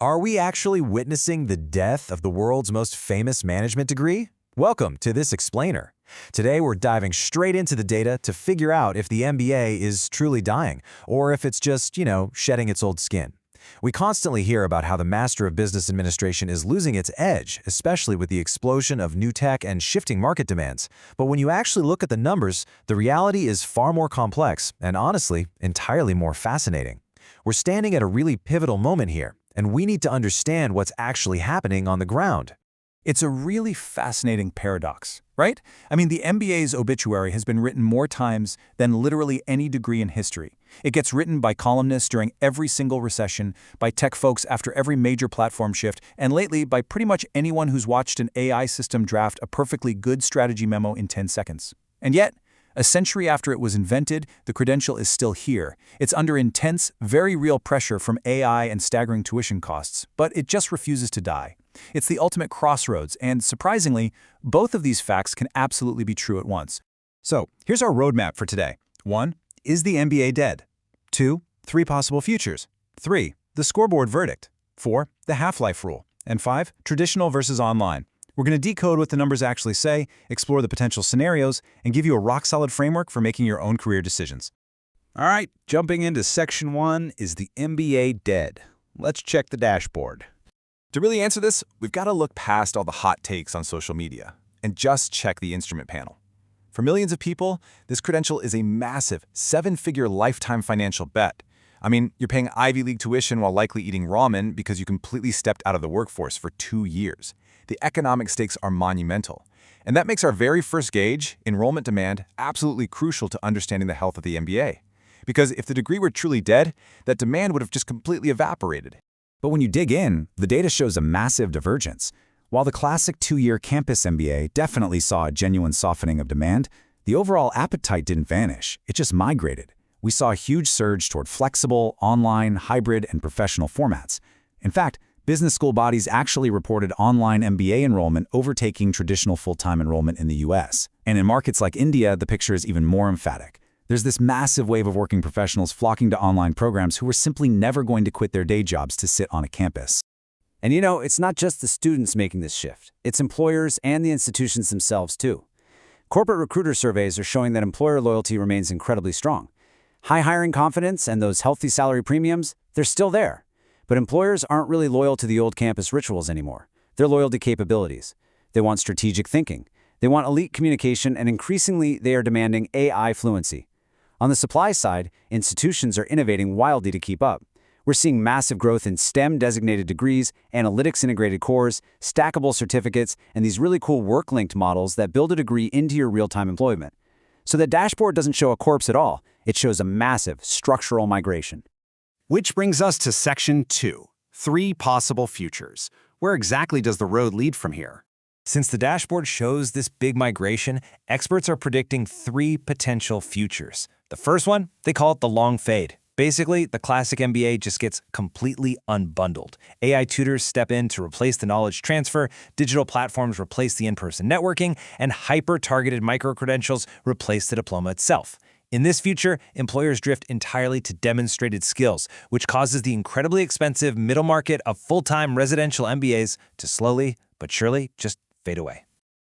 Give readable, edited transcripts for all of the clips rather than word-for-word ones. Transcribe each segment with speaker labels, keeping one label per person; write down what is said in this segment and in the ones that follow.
Speaker 1: Are we actually witnessing the death of the world's most famous management degree? Welcome to this explainer. Today we're diving straight into the data to figure out if the MBA is truly dying, or if it's just, shedding its old skin. We constantly hear about how the Master of Business Administration is losing its edge, especially with the explosion of new tech and shifting market demands. But when you actually look at the numbers, the reality is far more complex and, honestly, entirely more fascinating. We're standing at a really pivotal moment here, and we need to understand what's actually happening on the ground.
Speaker 2: It's a really fascinating paradox, right? I mean, the MBA's obituary has been written more times than literally any degree in history. It gets written by columnists during every single recession, by tech folks after every major platform shift, and lately by pretty much anyone who's watched an AI system draft a perfectly good strategy memo in 10 seconds. And yet, a century after it was invented, the credential is still here. It's under intense, very real pressure from AI and staggering tuition costs, but it just refuses to die. It's the ultimate crossroads, and surprisingly, both of these facts can absolutely be true at once.
Speaker 3: So, here's our roadmap for today. 1. Is the MBA dead? 2. 3 possible futures. 3. The scoreboard verdict. 4. The half-life rule. And 5. Traditional versus online. We're going to decode what the numbers actually say, explore the potential scenarios, and give you a rock-solid framework for making your own career decisions.
Speaker 4: All right, jumping into Section 1, is the MBA dead? Let's check the dashboard.
Speaker 3: To really answer this, we've got to look past all the hot takes on social media and just check the instrument panel. For millions of people, this credential is a massive, 7-figure lifetime financial bet. I mean, you're paying Ivy League tuition while likely eating ramen because you completely stepped out of the workforce for 2 years. The economic stakes are monumental. And that makes our very first gauge, enrollment demand, absolutely crucial to understanding the health of the MBA. Because if the degree were truly dead, that demand would have just completely evaporated.
Speaker 5: But when you dig in, the data shows a massive divergence. While the classic 2-year campus MBA definitely saw a genuine softening of demand, the overall appetite didn't vanish, it just migrated. We saw a huge surge toward flexible, online, hybrid, and professional formats. In fact, business school bodies actually reported online MBA enrollment overtaking traditional full-time enrollment in the US. And in markets like India, the picture is even more emphatic. There's this massive wave of working professionals flocking to online programs who are simply never going to quit their day jobs to sit on a campus.
Speaker 6: And it's not just the students making this shift. It's employers and the institutions themselves, too. Corporate recruiter surveys are showing that employer loyalty remains incredibly strong. High hiring confidence and those healthy salary premiums, they're still there. But employers aren't really loyal to the old campus rituals anymore. They're loyal to capabilities. They want strategic thinking. They want elite communication, and increasingly, they are demanding AI fluency. On the supply side, institutions are innovating wildly to keep up. We're seeing massive growth in STEM-designated degrees, analytics-integrated cores, stackable certificates, and these really cool work-linked models that build a degree into your real-time employment. So the dashboard doesn't show a corpse at all. It shows a massive structural migration.
Speaker 7: Which brings us to Section 2, 3 possible futures. Where exactly does the road lead from here?
Speaker 1: Since the dashboard shows this big migration, experts are predicting 3 potential futures. The first one, they call it the long fade. Basically, the classic MBA just gets completely unbundled. AI tutors step in to replace the knowledge transfer, digital platforms replace the in-person networking, and hyper-targeted micro-credentials replace the diploma itself. In this future, employers drift entirely to demonstrated skills, which causes the incredibly expensive middle market of full-time residential MBAs to slowly but surely just fade away.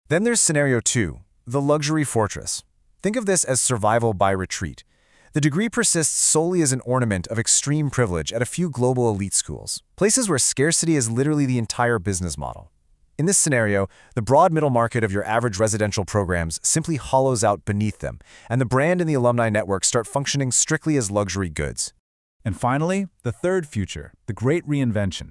Speaker 8: Then there's scenario 2, the luxury fortress. Think of this as survival by retreat. The degree persists solely as an ornament of extreme privilege at a few global elite schools, places where scarcity is literally the entire business model. In this scenario, the broad middle market of your average residential programs simply hollows out beneath them, and the brand and the alumni network start functioning strictly as luxury goods.
Speaker 2: And finally, the third future, the Great Reinvention.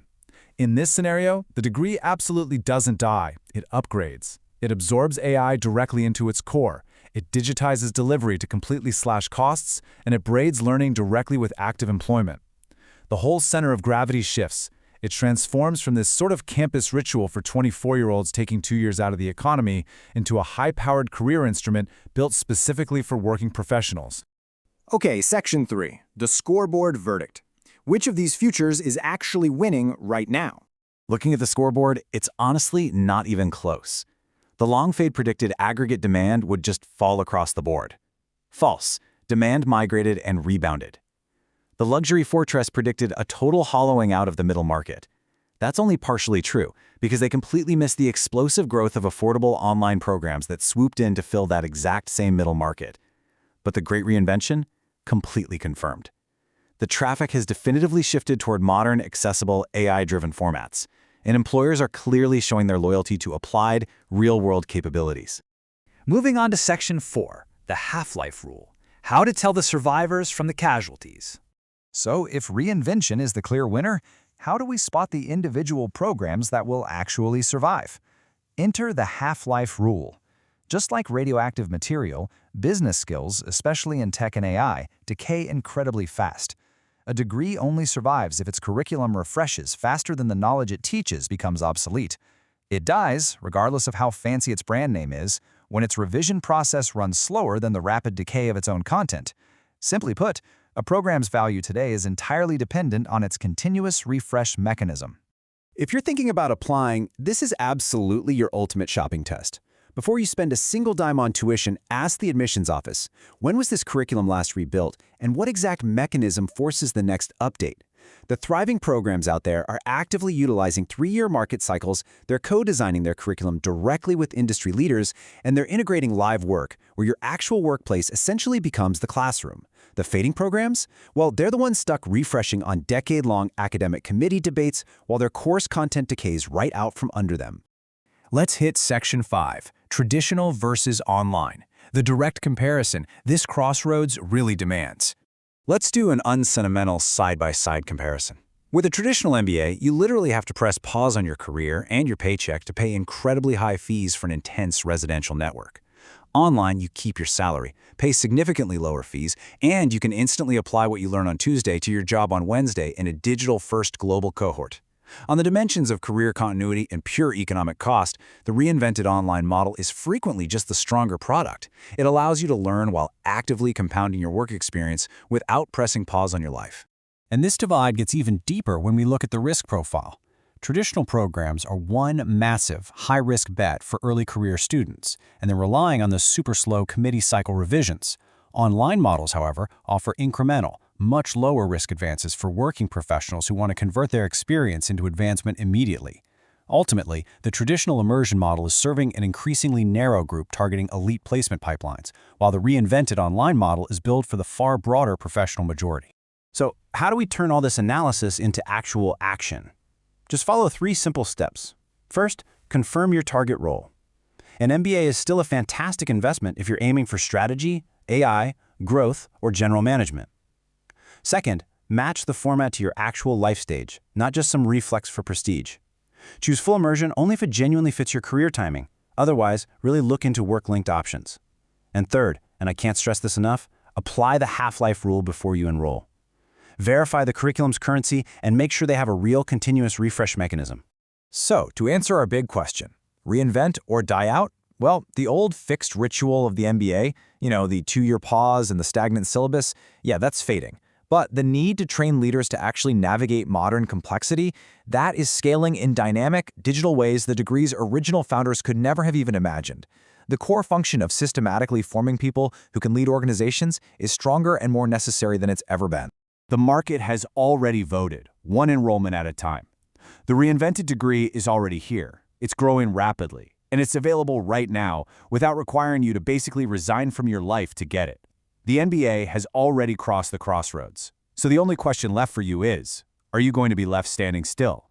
Speaker 2: In this scenario, the degree absolutely doesn't die, it upgrades. It absorbs AI directly into its core. It digitizes delivery to completely slash costs, and it braids learning directly with active employment. The whole center of gravity shifts. It transforms from this sort of campus ritual for 24-year-olds taking 2 years out of the economy into a high-powered career instrument built specifically for working professionals.
Speaker 7: Okay, Section 3, the scoreboard verdict. Which of these futures is actually winning right now?
Speaker 5: Looking at the scoreboard, it's honestly not even close. The long fade predicted aggregate demand would just fall across the board. False. Demand migrated and rebounded. The luxury fortress predicted a total hollowing out of the middle market.
Speaker 3: That's only partially true, because they completely missed the explosive growth of affordable online programs that swooped in to fill that exact same middle market. But the Great Reinvention? Completely confirmed. The traffic has definitively shifted toward modern, accessible, AI-driven formats, and employers are clearly showing their loyalty to applied, real-world capabilities.
Speaker 2: Moving on to Section 4, the half-life rule. How to tell the survivors from the casualties.
Speaker 5: So, if reinvention is the clear winner, how do we spot the individual programs that will actually survive? Enter the half-life rule. Just like radioactive material, business skills, especially in tech and AI, decay incredibly fast. A degree only survives if its curriculum refreshes faster than the knowledge it teaches becomes obsolete. It dies, regardless of how fancy its brand name is, when its revision process runs slower than the rapid decay of its own content. Simply put, a program's value today is entirely dependent on its continuous refresh mechanism.
Speaker 6: If you're thinking about applying, this is absolutely your ultimate shopping test. Before you spend a single dime on tuition, ask the admissions office, when was this curriculum last rebuilt, and what exact mechanism forces the next update? The thriving programs out there are actively utilizing 3-year market cycles, they're co-designing their curriculum directly with industry leaders, and they're integrating live work, where your actual workplace essentially becomes the classroom. The fading programs? Well, they're the ones stuck refreshing on decade-long academic committee debates while their course content decays right out from under them.
Speaker 8: Let's hit Section 5, traditional versus online. The direct comparison this crossroads really demands.
Speaker 5: Let's do an unsentimental side-by-side comparison. With a traditional MBA, you literally have to press pause on your career and your paycheck to pay incredibly high fees for an intense residential network. Online, you keep your salary, pay significantly lower fees, and you can instantly apply what you learn on Tuesday to your job on Wednesday in a digital-first global cohort. On the dimensions of career continuity and pure economic cost, the reinvented online model is frequently just the stronger product. It allows you to learn while actively compounding your work experience without pressing pause on your life.
Speaker 8: And this divide gets even deeper when we look at the risk profile. Traditional programs are one massive, high-risk bet for early career students, and they're relying on the super slow committee cycle revisions. Online models, however, offer incremental, much lower risk advances for working professionals who want to convert their experience into advancement immediately. Ultimately, the traditional immersion model is serving an increasingly narrow group targeting elite placement pipelines, while the reinvented online model is built for the far broader professional majority. So, how do we turn all this analysis into actual action? Just follow 3 simple steps. First, confirm your target role. An MBA is still a fantastic investment if you're aiming for strategy, AI, growth, or general management. Second, match the format to your actual life stage, not just some reflex for prestige. Choose full immersion only if it genuinely fits your career timing. Otherwise, really look into work-linked options. And third, and I can't stress this enough, apply the half-life rule before you enroll. Verify the curriculum's currency and make sure they have a real continuous refresh mechanism.
Speaker 3: So, to answer our big question, reinvent or die out? Well, the old fixed ritual of the MBA, the 2-year pause and the stagnant syllabus, yeah, that's fading. But the need to train leaders to actually navigate modern complexity, that is scaling in dynamic, digital ways the degree's original founders could never have even imagined. The core function of systematically forming people who can lead organizations is stronger and more necessary than it's ever been.
Speaker 2: The market has already voted, one enrollment at a time. The reinvented degree is already here. It's growing rapidly, and it's available right now without requiring you to basically resign from your life to get it. The MBA has already crossed the crossroads. So the only question left for you is, are you going to be left standing still?